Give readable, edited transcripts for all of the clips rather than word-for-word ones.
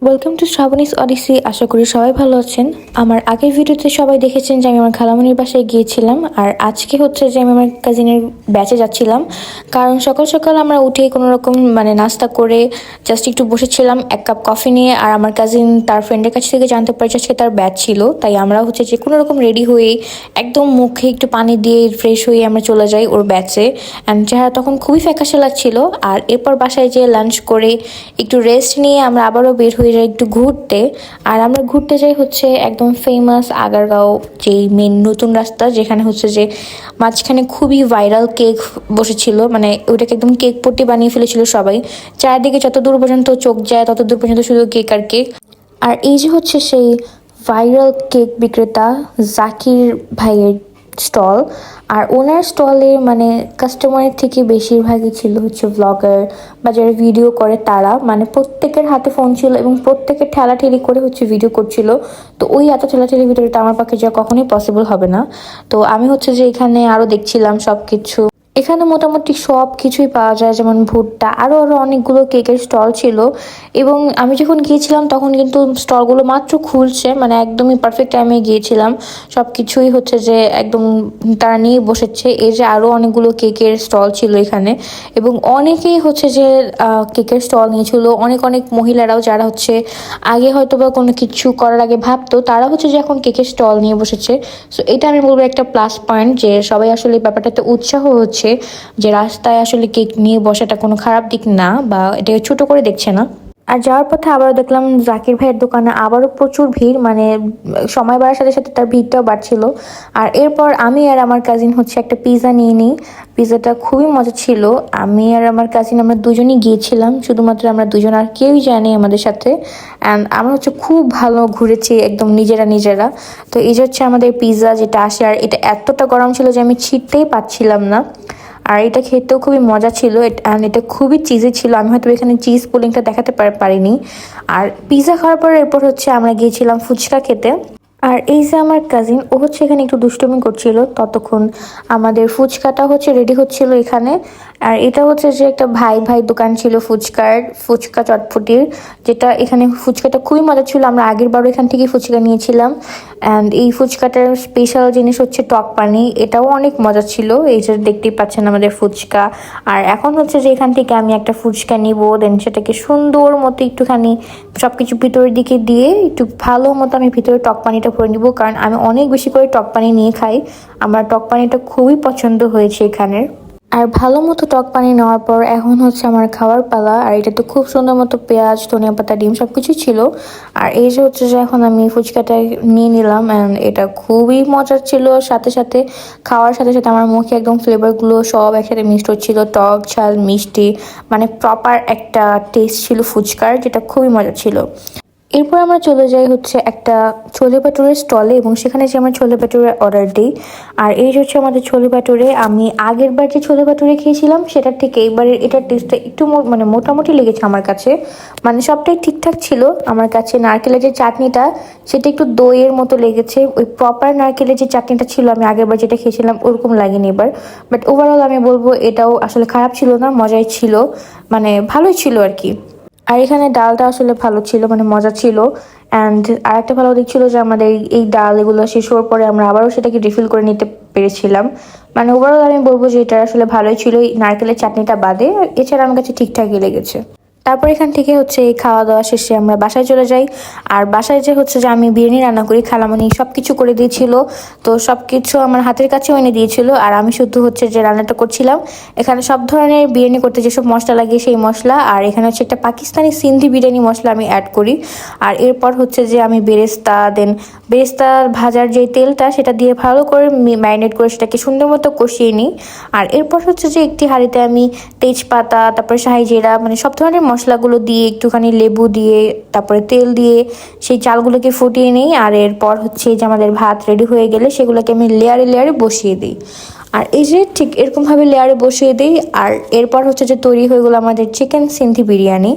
Welcome to Shrabani's odyssey. আশা করি সবাই ভালো আছেন। আমার আগের ভিডিওতে সবাই দেখেছেন যে আমি আমার খালামণির বাসায় গিয়েছিলাম, আর আজকে হচ্ছে যে আমি আমার কাজিনের ব্যাচে যাচ্ছিলাম। কারণ সকাল সকাল আমরা উঠে কোনো রকম নাস্তা করে জাস্ট একটু বসেছিলাম এক কাপ কফি নিয়ে। আর আমার কাজিন তার ফ্রেন্ডের কাছ থেকে জানতে পারছে আজকে তার ব্যাচ ছিল, তাই আমরা হচ্ছে যে কোনো রকম রেডি হয়ে একদম মুখে একটু পানি দিয়ে ফ্রেশ হয়ে আমরা চলে যাই ওর ব্যাচে। অ্যান্ড চেহারা তখন খুবই ফ্যাকাশে লাগছিল। আর এরপর বাসায় যেয়ে লাঞ্চ করে একটু রেস্ট নিয়ে আমরা আবারও বের হয়ে যাই একটু ঘুরতে। আর আমরা ঘুরতে যাই হচ্ছে একদম ফেমাস আগারগাঁও, যেই মেন নতুন রাস্তা, যেখানে হচ্ছে যে মাঝখানে খুবই ভাইরাল কেক বসেছিল, ওইটাকে একদম কেক পট্টি বানিয়ে ফেলেছিল সবাই। চারদিকে যত দূর পর্যন্ত চোখ যায় তত দূর পর্যন্ত শুধু কেক আর কেক। আর এই যে হচ্ছে সেই ভাইরাল কেক বিক্রেতা জাকির ভাইয়ের স্টল। আর ওনার স্টলে কাস্টমারের থেকে বেশিরভাগই ছিল হচ্ছে ব্লগার বা যারা ভিডিও করে তারা, প্রত্যেকের হাতে ফোন ছিল এবং প্রত্যেকের ঠেলাঠেলি করে হচ্ছে ভিডিও করছিল। তো ওই এত ঠেলাঠেলির ভিতরে তো আমার পক্ষে যাওয়া কখনোই পসিবল হবে না। তো আমি হচ্ছে যে এখানে আরও দেখছিলাম সব কিছু। এখানে মোটামুটি সব কিছুই পাওয়া যায়, যেমন ভুট্টা, আরও আরও অনেকগুলো কেকের স্টল ছিল। এবং আমি যখন গিয়েছিলাম তখন কিন্তু স্টলগুলো মাত্র খুলছে, একদমই পারফেক্ট টাইমে গিয়েছিলাম। সব কিছুই হচ্ছে যে একদম তারা নিয়ে বসেছে। এই যে আরও অনেকগুলো কেকের স্টল ছিল এখানে, এবং অনেকেই হচ্ছে যে কেকের স্টল নিয়েছিল। অনেক অনেক মহিলারাও যারা হচ্ছে আগে হয়তো বা কোনো কিছু করার আগে ভাবতো, তারা হচ্ছে যে এখন কেকের স্টল নিয়ে বসেছে। সো এটা আমি বলবো একটা প্লাস পয়েন্ট, যে সবাই আসলে ব্যাপারটাতে উৎসাহ হচ্ছে যে রাস্তায় আসলে কেক নিয়ে বসাটা কোনো খারাপ দিক না, বা এটাকে ছোট করে দেখছে না। আর যাওয়ার পথে আবারও দেখলাম জাকির ভাইয়ের দোকানে আবারও প্রচুর ভিড়, সময় বাড়ার সাথে সাথে তার ভিড়টাও বাড়ছিল। আর এরপর আমি আর আমার কাজিন হচ্ছে একটা পিৎজা নিয়ে নিই। পিৎজাটা খুবই মজা ছিল। আমি আর আমার কাজিন আমরা দুজনই গিয়েছিলাম, শুধুমাত্র আমরা দুজন, আর কেউই যায়নি আমাদের সাথে। অ্যান্ড আমরা হচ্ছে খুব ভালো ঘুরেছি একদম নিজেরা নিজেরা। তো এই যে হচ্ছে আমাদের পিৎজা যেটা আসে, আর এটা এতটা গরম ছিল যে আমি ছিটতেই পাচ্ছিলাম না। আর এটা খেতেও খুবই মজা ছিল, অ্যান্ড এটা খুবই চিজি ছিল। আমি হয়তো এখানে চিজ পুলিংটা দেখাতে পারিনি। আর পিৎজা খাওয়ার পর এরপর হচ্ছে আমরা গিয়েছিলাম ফুচকা খেতে। আর এই যে আমার কাজিন, ও হচ্ছে এখানে একটু দুষ্টুমি করছিল, ততক্ষণ আমাদের ফুচকাটা হচ্ছে রেডি হচ্ছিল এখানে। আর এটা হচ্ছে যে একটা ভাই ভাই দোকান ছিল ফুচকা চটপটির, যেটা এখানে ফুচকাটা খুবই মজা ছিল। আমরা আগের বারও এখান থেকে ফুচকা নিয়েছিলাম। অ্যান্ড এই ফুচকাটার স্পেশাল জিনিস হচ্ছে টক পানি, এটাও অনেক মজা ছিল। এই যে দেখতেই পাচ্ছেন আমাদের ফুচকা। আর এখন হচ্ছে যে এখান থেকে আমি একটা ফুচকা নিব, দেন সেটাকে সুন্দর মতো একটুখানি সবকিছু ভিতরের দিকে দিয়ে একটু ভালো মতো আমি ভিতরে টক পানিটা ভরে নিব, কারণ আমি অনেক বেশি করে টক পানি নিয়ে খাই। আমার টক পানিটা খুবই পছন্দ হয়েছে এখানের। আর ভালো মতো টক পানি নেওয়ার পর এখন হচ্ছে আমার খাওয়ার পালা। আর এটা তো খুব সুন্দর মতো পেঁয়াজ, ধনিয়া পাতা, ডিম সবকিছু ছিল। আর এই যে হচ্ছে যে এখন আমি ফুচকাটা নিয়ে নিলাম, অ্যান্ড এটা খুবই মজার ছিল। সাথে সাথে খাওয়ার সাথে সাথে আমার মুখে একদম ফ্লেভারগুলো সব একসাথে মিক্সড হচ্ছিল, টক ঝাল মিষ্টি, প্রপার একটা টেস্ট ছিল ফুচকার, যেটা খুবই মজা ছিল। এরপর আমরা চলে যাই হচ্ছে একটা ছোলে ভাটুরের স্টলে, এবং সেখানে যে আমরা ছোলে ভাটুরে অর্ডার দিই। আর এই হচ্ছে আমাদের ছোলে ভাটুরে। আমি আগের বার যে ছোলে ভাটুরে খেয়েছিলাম সেটার থেকে এইবারের এটার টেস্টটা একটু মোটামুটি লেগেছে আমার কাছে। সবটাই ঠিকঠাক ছিল আমার কাছে। নারকেলের যে চাটনিটা, সেটা একটু দইয়ের মতো লেগেছে। ওই প্রপার নারকেলের যে চাটনিটা ছিল আমি আগের বার যেটা খেয়েছিলাম ওরকম লাগেনি এবার। বাট ওভারঅল আমি বলবো এটাও আসলে খারাপ ছিল না, মজাই ছিল, ভালোই ছিল আর কি। আর এখানে ডালটা আসলে ভালো ছিল, মজা ছিল। অ্যান্ড আরেকটা ভালো দিক ছিল যে আমাদের এই ডাল এগুলো শেষ হওয়ার পরে আমরা আবারও সেটাকে রিফিল করে নিতে পেরেছিলাম। ওভারঅল আমি বলবো যে এটা আসলে ভালোই ছিল, এই নারকেলের চাটনিটা বাদে। এছাড়া আমার কাছে ঠিকঠাকই লেগেছে। তারপর এখান থেকে হচ্ছে এই খাওয়া দাওয়া শেষে আমরা বাসায় চলে যাই। আর বাসায় যে হচ্ছে যে আমি বিরিয়ানি রান্না করি, খালামণি সব কিছু করে দিয়েছিল। তো সব কিছু আমার হাতের কাছেও এনে দিয়েছিল, আর আমি শুধু হচ্ছে যে রান্নাটা করছিলাম। এখানে সব ধরনের বিরিয়ানি করতে যেসব মশলা লাগে সেই মশলা, আর এখানে হচ্ছে একটা পাকিস্তানি সিন্ধি বিরিয়ানি মশলা আমি অ্যাড করি। আর এরপর হচ্ছে যে আমি বেরেস্তার ভাজার যে তেলটা সেটা দিয়ে ভালো করে ম্যারিনেট করে সেটাকে সুন্দর মতো কষিয়ে নিই। আর এরপর হচ্ছে যে একটি হাঁড়িতে আমি তেজপাতা, তারপরে শাহি জিরা, সব ধরনের মশলাগুলো দিয়ে একটুখানি লেবু দিয়ে তারপরে তেল দিয়ে সেই চালগুলোকে ফুটিয়ে নিই। আর এরপর হচ্ছে যে আমাদের ভাত রেডি হয়ে গেলে সেগুলোকে আমি লেয়ারে লেয়ারে বসিয়ে দিই। আর এই যে ঠিক এরকমভাবে লেয়ারে বসিয়ে দিই। আর এরপর হচ্ছে যে তৈরি হয়ে গেলো আমাদের চিকেন সিন্ধি বিরিয়ানি।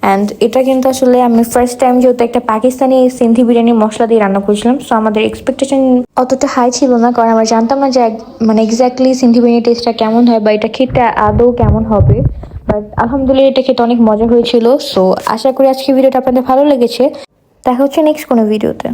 অ্যান্ড এটা কিন্তু আসলে আমি ফার্স্ট টাইম যেহেতু একটা পাকিস্তানি সিন্ধি বিরিয়ানি মশলা দিয়ে রান্না করেছিলাম, সো আমাদের এক্সপেকটেশন অতটা হাই ছিল না, কারণ আমরা জানতাম না যে এক্স্যাক্টলি সিন্ধি বিরিয়ানি টেস্টটা কেমন হয় বা এটা খেতে আদৌ কেমন হবে। বাট আলহামদুলিল্লাহ এটা খেতে অনেক মজা হয়েছিল। সো আশা করি আজকে ভিডিওটা আপনাদের ভালো লেগেছে। দেখা হচ্ছে নেক্সট কোনো ভিডিওতে।